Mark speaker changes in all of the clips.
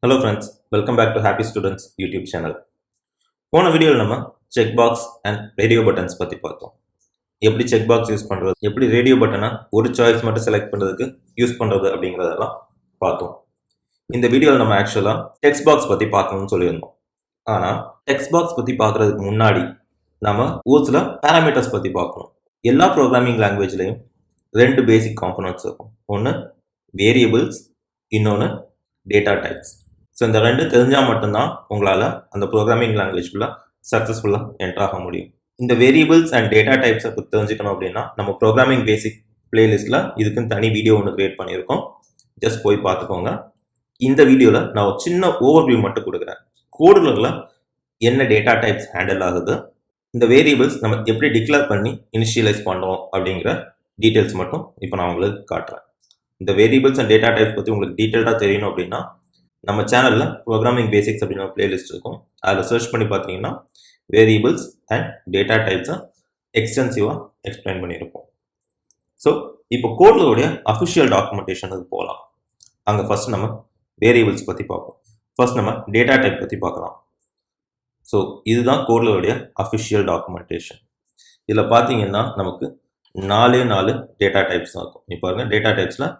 Speaker 1: Hello friends, welcome back to Happystudents YouTube channel. போன வீடியோவில் நம்ம check box and radio buttons பற்றி பார்த்தோம். எப்படி செக் பாக்ஸ் யூஸ் பண்ணுறது, எப்படி ரேடியோ பட்டனை ஒரு சாய்ஸ் மட்டும் செலக்ட் பண்ணுறதுக்கு யூஸ் பண்ணுறது அப்படிங்கிறதெல்லாம் பார்த்தோம். இந்த வீடியோவில் நம்ம ஆக்சுவலாக டெக்ஸ்ட் பாக்ஸ் பற்றி பார்க்கணும்னு சொல்லியிருந்தோம். ஆனால் டெக்ஸ்ட் பாக்ஸ் பற்றி பார்க்குறதுக்கு முன்னாடி நம்ம ஒரு சில பேராமீட்டர்ஸ் பற்றி பார்க்கணும். எல்லா ப்ரோக்ராமிங் லாங்குவேஜ்லையும் ரெண்டு பேசிக் காம்பனன்ட்ஸ் இருக்கும். ஒன்று வேரியபிள்ஸ், இன்னொன்று டேட்டா டைப்ஸ். ஸோ இந்த ரெண்டு தெரிஞ்சால் மட்டும்தான் உங்களால் அந்த ப்ரோக்ராமிங் லாங்குவேஜ்குள்ளே சக்ஸஸ்ஃபுல்லாக என்டர் ஆக முடியும். இந்த வேரியபிள்ஸ் அண்ட் டேட்டா டைப்ஸை பற்றி தெரிஞ்சுக்கணும் அப்படின்னா நம்ம ப்ரோக்ராமிங் பேசிக் பிளேலிஸ்ட்டில் இதுக்குன்னு தனி வீடியோ ஒன்று கிரியேட் பண்ணியிருக்கோம். ஜஸ்ட் போய் பார்த்துக்கோங்க. இந்த வீடியோவில் நான் ஒரு சின்ன ஓவர்வியூ மட்டும் கொடுக்குறேன். கோடுலரில் என்ன டேட்டா டைப்ஸ் ஹேண்டில் ஆகுது, இந்த வேரியபிள்ஸ் நம்ம எப்படி டிக்ளேர் பண்ணி இனிஷியலைஸ் பண்ணுறோம் அப்படிங்கிற டீட்டெயில்ஸ் மட்டும் இப்போ நான் உங்களுக்கு காட்டுறேன். இந்த வேரியபிள்ஸ் அண்ட் டேட்டா டைப்ஸ் பற்றி உங்களுக்கு டீட்டெயிலாக தெரியணும் அப்படின்னா நம்ம சேனலில் ப்ரோக்ராமிங் பேசிக்ஸ் அப்படின்னு ஒரு பிளேலிஸ்ட் இருக்கும். அதில் சர்ச் பண்ணி பார்த்தீங்கன்னா வேரியபிள்ஸ் அண்ட் டேட்டா டைப்ஸை எக்ஸ்டென்சிவாக எக்ஸ்பிளைன் பண்ணியிருப்போம். ஸோ இப்போ கோட்லோடைய அஃபிஷியல் டாக்குமெண்டேஷனுக்கு போகலாம். அங்கே ஃபர்ஸ்ட் நம்ம வேரியபிள்ஸ் பற்றி பார்ப்போம். ஃபர்ஸ்ட் நம்ம டேட்டா டைப் பற்றி பார்க்கலாம். ஸோ இதுதான் கோட்லோடைய அஃபிஷியல் டாக்குமெண்டேஷன். இதில் பார்த்தீங்கன்னா நமக்கு நாலு டேட்டா டைப்ஸ் தான் இருக்கும். இப்போ பாருங்க, டேட்டா டைப்ஸில்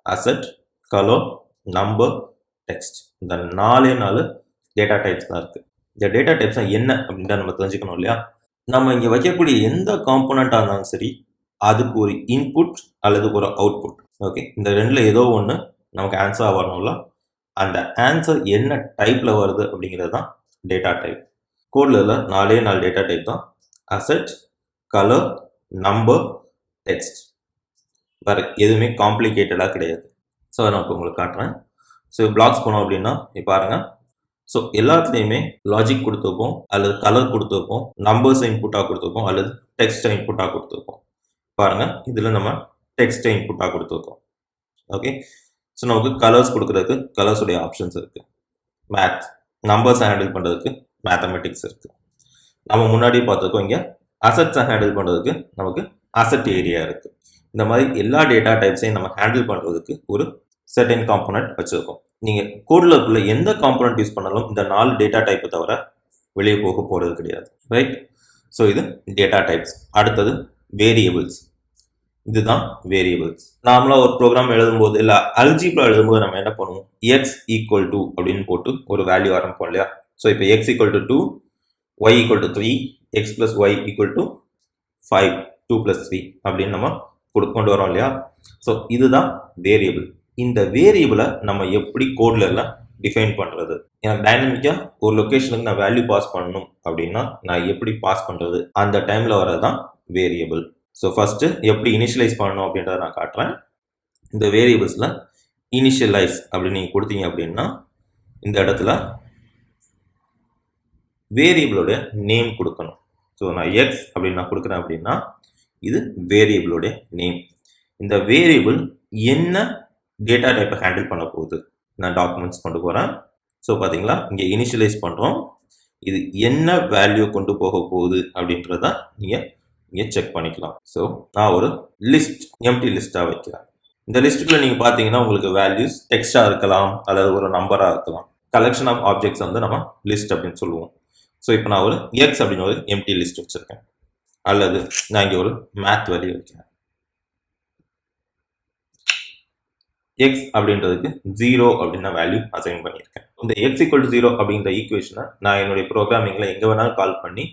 Speaker 1: அசெட், கலர், நம்பர், டெக்ஸ்ட், இந்த நாலு டேட்டா டைப்ஸ் தான் இருக்குது. இந்த டேட்டா டைப்ஸ் என்ன அப்படின்றத நம்ம தெரிஞ்சுக்கணும் இல்லையா? நம்ம இங்கே வைக்கக்கூடிய எந்த காம்போனண்ட்டாக இருந்தாலும் சரி, அதுக்கு ஒரு இன்புட் அல்லது ஒரு அவுட்புட். ஓகே, இந்த ரெண்டில் ஏதோ ஒன்று நமக்கு ஆன்சராக வரணும்ல, அந்த ஆன்சர் என்ன டைப்பில் வருது அப்படிங்கிறது தான் டேட்டா டைப். கோடில் நாலே டேட்டா டைப் தான். Asset, colour, number, text. வேறு எதுவுமே காம்ப்ளிகேட்டடாக கிடையாது. ஸோ அதை நான் இப்போ உங்களுக்கு காட்டுறேன். ஸோ பிளாக்ஸ் போனோம் அப்படின்னா இப்போ பாருங்க. ஸோ எல்லாத்துலேயுமே லாஜிக் கொடுத்துருப்போம், அல்லது கலர் கொடுத்துருப்போம், நம்பர்ஸை இன்புட்டாக கொடுத்துருப்போம், அல்லது டெக்ஸ்ட்டை இன்புட்டாக கொடுத்துருப்போம். பாருங்க, இதில் நம்ம டெக்ஸ்ட்டை இன்புட்டாக கொடுத்துருக்கோம். ஓகே, ஸோ நமக்கு கலர்ஸ் கொடுக்குறதுக்கு கலர்ஸுடைய ஆப்ஷன்ஸ் இருக்குது. மேத், நம்பர்ஸை ஹேண்டில் பண்ணுறதுக்கு மேத்தமெட்டிக்ஸ் இருக்குது. நம்ம முன்னாடி பார்த்துருக்கோம், இங்கே அசட்ஸை ஹேண்டில் பண்ணுறதுக்கு நமக்கு அசட் ஏரியா இருக்குது. இந்த மாதிரி எல்லா டேட்டா டைப்ஸையும் நம்ம ஹேண்டில் பண்ணுறதுக்கு ஒரு சர்டன் காம்போனன்ட் வச்சுருக்கோம். நீங்கள் கோட்லருக்குள்ள எந்த காம்போனன்ட் யூஸ் பண்ணாலும் இந்த 4 டேட்டா டைப்பை தவிர வெளியே போக போகிறது கிடையாது. ரைட்? ஸோ இது டேட்டா டைப்ஸ். அடுத்தது வேரியபிள்ஸ். இதுதான் வேரியபிள்ஸ். நார்மலாக ஒரு ப்ரோக்ராம் எழுதும்போது இல்லை அல்ஜிப்ரா எழுதும்போது நம்ம என்ன பண்ணுவோம், எக்ஸ் ஈக்குவல் டு அப்படின்னு போட்டு ஒரு வேல்யூ ஆரம்பிப்போம் இல்லையா? ஸோ இப்போ x equal to 2, y equal to 3, x plus y equal to 5, 2 + 3 அப்படின்னு நம்ம கொண்டு வரோம் இல்லையா? ஸோ இதுதான் வேரியபிள். இந்த வேரியபிளை நம்ம எப்படி கோட்லரில் டிஃபைன் பண்ணுறது? எனக்கு டைனமிக்காக ஒரு லொக்கேஷனுக்கு நான் வேல்யூ பாஸ் பண்ணணும் அப்படின்னா நான் எப்படி பாஸ் பண்ணுறது? அந்த டைமில் வரதான் வேரியபிள். ஸோ ஃபஸ்ட்டு எப்படி இனிஷியலைஸ் பண்ணணும் அப்படின்றத நான் காட்டுறேன். இந்த வேரியபிள்ஸில் இனிஷியலைஸ் அப்படின்னு நீங்கள் கொடுத்தீங்க அப்படின்னா இந்த இடத்துல வேரியபிளோடைய நேம் கொடுக்கணும். ஸோ நான் எக்ஸ் அப்படின்னு நான் கொடுக்குறேன் அப்படின்னா இது வேரியபிளோடைய நேம். இந்த வேரியபிள் என்ன டேட்டா டைப்பை ஹேண்டில் பண்ண போகுது, நான் டாக்குமெண்ட்ஸ் கொண்டு போகிறேன். ஸோ பார்த்தீங்களா, இங்கே இனிஷியலைஸ் பண்ணுறோம். இது என்ன வேல்யூ கொண்டு போக போகுது அப்படின்றத நீங்கள் இங்கே செக் பண்ணிக்கலாம். ஸோ நான் ஒரு லிஸ்ட், எம்டி லிஸ்ட்டாக வைக்கிறேன். இந்த லிஸ்ட்டுக்குள்ள நீங்கள் பார்த்தீங்கன்னா உங்களுக்கு வேல்யூஸ் டெக்ஸ்டாக இருக்கலாம், அல்லது ஒரு நம்பராக இருக்கலாம். கலெக்ஷன் ஆஃப் ஆப்ஜெக்ட்ஸ் வந்து நம்ம லிஸ்ட் அப்படின்னு சொல்லுவோம். ஸோ இப்போ நான் ஒரு எக்ஸ் அப்படின்னு ஒரு எம்டி லிஸ்ட் வச்சுருக்கேன், அல்லது நான் இங்கே ஒரு மேத் வேல்யூ வைக்கிறேன். எக்ஸ் அப்படின்றதுக்கு 0 அப்படின்னு நான் வேல்யூ அசைன் பண்ணியிருக்கேன். இந்த எக்ஸ் ஈக்குவல் டு 0 அப்படின்ற ஈக்குவேஷனை நான் என்னுடைய ப்ரோக்ராமிங்கில் எங்கே வேணாலும் கால் பண்ணி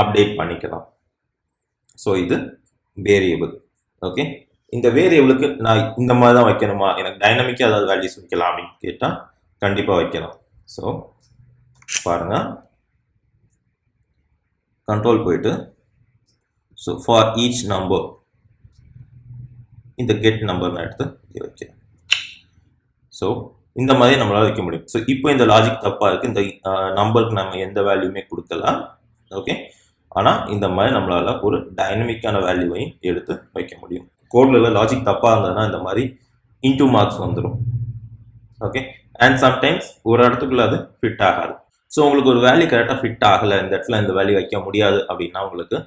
Speaker 1: அப்டேட் பண்ணிக்கலாம். ஸோ இது வேரியபிள். ஓகே, இந்த வேரியபிளுக்கு நான் இந்த மாதிரி தான் வைக்கணுமா, எனக்கு டைனமிக்காக ஏதாவது வேல்யூஸ் வைக்கலாம் அப்படின்னு கேட்டால் கண்டிப்பாக வைக்கலாம். ஸோ பாருங்கள், கண்ட்ரோல் போயிட்டு ஸோ ஃபார் ஈச் நம்பர் இந்த கெட் நம்பர் நான் எடுத்து வைக்கிறேன். ஸோ இந்த மாதிரி நம்மளால் வைக்க முடியும். ஸோ இப்போ இந்த லாஜிக் தப்பாக இருக்குது. இந்த நம்பருக்கு நம்ம எந்த வேல்யூமே கொடுக்கலாம். ஓகே, ஆனால் இந்த மாதிரி நம்மளால் ஒரு டைனமிக்கான வேல்யூவையும் எடுத்து வைக்க முடியும். கோடில் லாஜிக் தப்பாக இருந்ததுன்னா இந்த மாதிரி இன்டூ மார்க்ஸ் வந்துடும். ஓகே, அண்ட் சம்டைம்ஸ் ஒரு இடத்துக்குள்ள அது ஃபிட் ஆகாது. ஸோ உங்களுக்கு ஒரு வேல்யூ கரெக்டாக ஃபிட் ஆகலை, இந்த இடத்துல இந்த வேல்யூ வைக்க முடியாது அப்படின்னா உங்களுக்கு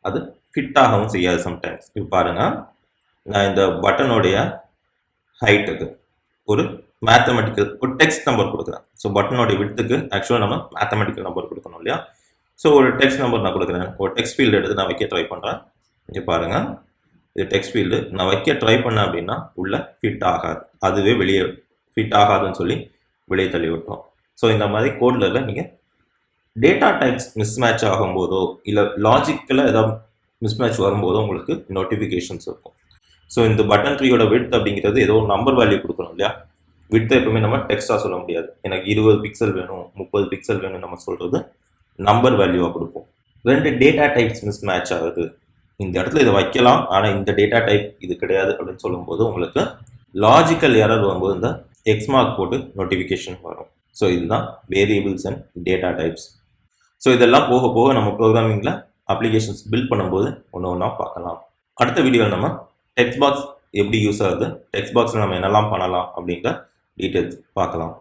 Speaker 1: அது ஃபிட் ஆகவும் செய்யாது சம்டைம்ஸ். இப்போ பாருங்கள், நான் இந்த பட்டனுடைய ஹைட்டுக்கு ஒரு மேத்தமெட்டிக்கல் ஒரு டெக்ஸ்ட் நம்பர் கொடுக்குறேன். ஸோ பட்டனோட விட்த்துக்கு ஆக்சுவலாக நம்ம மேத்தமெட்டிக்கல் நம்பர் கொடுக்கணும் இல்லையா? ஸோ ஒரு டெக்ஸ்ட் நம்பர் நான் கொடுக்குறேன். ஒரு டெக்ஸ்ட் ஃபீல்டு எடுத்து நான் வைக்க ட்ரை பண்ணுறேன். இங்கே பாருங்கள், இது டெக்ஸ்ட் ஃபீல்டு. நான் வைக்க ட்ரை பண்ணேன் அப்படின்னா உள்ள ஃபிட் ஆகாது, அதுவே வெளியே ஃபிட் ஆகாதுன்னு சொல்லி வெளியே தள்ளி விட்டோம். ஸோ இந்த மாதிரி கோட்லரில் நீங்கள் டேட்டா டைப்ஸ் மிஸ்மேட்ச் ஆகும்போதோ இல்லை லாஜிக்கலாக ஏதாவது மிஸ்மேட்ச் வரும்போதோ உங்களுக்கு நோட்டிஃபிகேஷன்ஸ் இருக்கும். ஸோ இந்த பட்டன் ட்ரீயோட விட்த் அப்படிங்கிறது ஏதோ ஒரு நம்பர் வேல்யூ கொடுக்கணும் இல்லையா? விட்த்தை எப்பவுமே நம்ம டெக்ஸ்டாக சொல்ல முடியாது. எனக்கு 20 பிக்சல் வேணும், 30 பிக்சல் வேணும் நம்ம சொல்கிறது நம்பர் வேல்யூவாக கொடுப்போம். 2 டேட்டா டைப்ஸ் மிஸ்மேட்ச் ஆகுது, இந்த இடத்துல இதை வைக்கலாம் ஆனால் இந்த டேட்டா டைப் இது கிடையாது அப்படின்னு சொல்லும்போது உங்களுக்கு லாஜிக்கல் எரர் வரும்போது இந்த எக்ஸ் மார்க் போட்டு நோட்டிஃபிகேஷன் வரும். ஸோ இதுதான் variables and data types. So இதெல்லாம் போக போக நம்ம ப்ரோக்ராமிங்கில் அப்ளிகேஷன்ஸ் பில்ட் பண்ணும்போது ஒன்று ஒன்றா பார்க்கலாம். அடுத்த வீடியோவில் நம்ம டெக்ஸ்ட் பாக்ஸ் எப்படி யூஸ் ஆகுது, டெக்ஸ்ட் பாக்ஸில் நம்ம என்னெல்லாம் பண்ணலாம் அப்படிங்கிற டீட்டெயில்ஸ் பார்க்கலாம்.